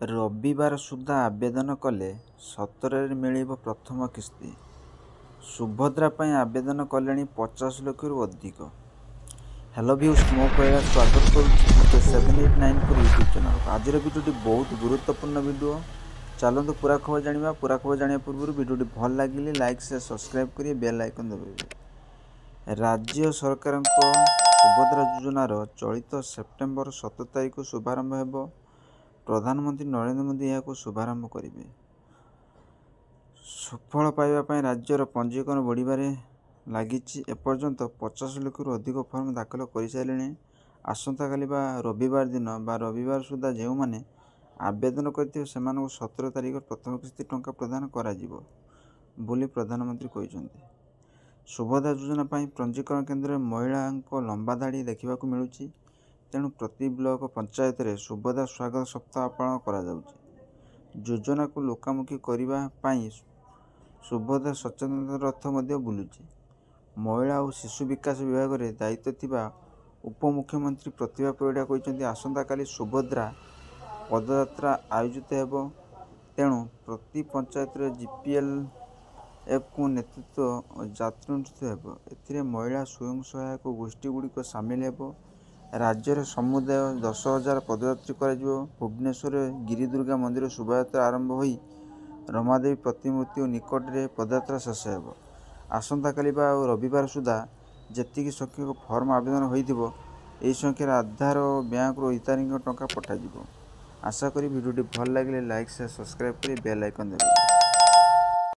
ରବିବାର ସୁଦ୍ଧା ଆବେଦନ କଲେ 17ରେ ମିଳିବ ପ୍ରଥମ କିସ୍ତି। ସୁଭଦ୍ରା ପାଇଁ ଆବେଦନ କଲେଣି 50 ଲକ୍ଷରୁ ଅଧିକ। ହ୍ୟାଲୋ ଭିଉସ୍, ମୋ କହିବା ସ୍ୱାଗତ କରୁଛି K789 ୟୁଟ୍ୟୁବ୍ ଚ୍ୟାନେଲକୁ। ଆଜିର ଭିଡ଼ିଓଟି ବହୁତ ଗୁରୁତ୍ୱପୂର୍ଣ୍ଣ ଭିଡ଼ିଓ। ଚାଲନ୍ତୁ ପୁରା ଖବର ଜାଣିବା। ପୁରା ଖବର ଜାଣିବା ପୂର୍ବରୁ ଭିଡ଼ିଓଟି ଭଲ ଲାଗିଲେ ଲାଇକ୍ ସେୟାର ସବସ୍କ୍ରାଇବ୍ କରି ବେଲ୍ ଆଇକନ୍ ଦବାଇବେ। ରାଜ୍ୟ ସରକାରଙ୍କ ସୁଭଦ୍ରା ଯୋଜନାର ଚଳିତ ସେପ୍ଟେମ୍ବର 17 ତାରିଖ ଶୁଭାରମ୍ଭ ହେବ। ପ୍ରଧାନମନ୍ତ୍ରୀ ନରେନ୍ଦ୍ର ମୋଦି ଏହାକୁ ଶୁଭାରମ୍ଭ କରିବେ। ସୁଫଳ ପାଇବା ପାଇଁ ରାଜ୍ୟର ପଞ୍ଜୀକରଣ ବଢ଼ିବାରେ ଲାଗିଛି। ଏପର୍ଯ୍ୟନ୍ତ 50 ଲକ୍ଷରୁ ଅଧିକ ଫର୍ମ ଦାଖଲ କରିସାରିଲେଣି। ଆସନ୍ତାକାଲି ବା ରବିବାର ଦିନ ରବିବାର ସୁଦ୍ଧା ଯେଉଁମାନେ ଆବେଦନ କରିଥିବେ ସେମାନଙ୍କୁ 17 ତାରିଖରେ ପ୍ରଥମ କିସ୍ତି ଟଙ୍କା ପ୍ରଦାନ କରାଯିବ ବୋଲି ପ୍ରଧାନମନ୍ତ୍ରୀ କହିଛନ୍ତି। ସୁଭଦ୍ରା ଯୋଜନା ପାଇଁ ପଞ୍ଜୀକରଣ କେନ୍ଦ୍ରରେ ମହିଳାଙ୍କ ଲମ୍ବା ଧାଡ଼ି ଦେଖିବାକୁ ମିଳୁଛି। ତେଣୁ ପ୍ରତି ବ୍ଲକ ପଞ୍ଚାୟତରେ ସୁଭଦ୍ରା ସ୍ୱାଗତ ସପ୍ତାହ ପାଳନ କରାଯାଉଛି। ଯୋଜନାକୁ ଲୋକାମୁଖୀ କରିବା ପାଇଁ ସୁଭଦ୍ରା ସଚେତନତା ରଥ ମଧ୍ୟ ବୁଲୁଛି। ମହିଳା ଓ ଶିଶୁ ବିକାଶ ବିଭାଗରେ ଦାୟିତ୍ୱ ଥିବା ଉପମୁଖ୍ୟମନ୍ତ୍ରୀ ପ୍ରତିଭା ପରିଡ଼ା କହିଛନ୍ତି, ଆସନ୍ତାକାଲି ସୁଭଦ୍ରା ପଦଯାତ୍ରା ଆୟୋଜିତ ହେବ। ତେଣୁ ପ୍ରତି ପଞ୍ଚାୟତରେ GPLFକୁ ନେତୃତ୍ୱ ଓ ଯାତ୍ରୀ ଅନୁଷ୍ଠିତ ହେବ। ଏଥିରେ ମହିଳା ସ୍ୱୟଂ ସହାୟକ ଗୋଷ୍ଠୀଗୁଡ଼ିକ ସାମିଲ ହେବ। ରାଜ୍ୟରେ ସମୁଦାୟ 10,000 ପଦଯାତ୍ରୀ କରାଯିବ। ଭୁବନେଶ୍ୱରରେ ଗିରିଦୁର୍ଗା ମନ୍ଦିର ଶୋଭାଯାତ୍ରା ଆରମ୍ଭ ହୋଇ ରମାଦେବୀ ପ୍ରତିମୂର୍ତ୍ତି ନିକଟରେ ପଦଯାତ୍ରା ଶେଷ ହେବ। ଆସନ୍ତାକାଲି ବା ରବିବାର ସୁଦ୍ଧା ଯେତିକି ସଂଖ୍ୟକ ଫର୍ମ ଆବେଦନ ହୋଇଥିବ, ଏହି ସଂଖ୍ୟାରେ ଆଧାର ଓ ବ୍ୟାଙ୍କରୁ ହିତାଧିକାରୀଙ୍କ ଟଙ୍କା ପଠାଯିବ। ଆଶା କରି ଭିଡ଼ିଓଟି ଭଲ ଲାଗିଲେ ଲାଇକ୍ ସେୟାର ସବସ୍କ୍ରାଇବ୍ କରି ବେଲ୍ ଆଇକନ୍ ଦେବେ।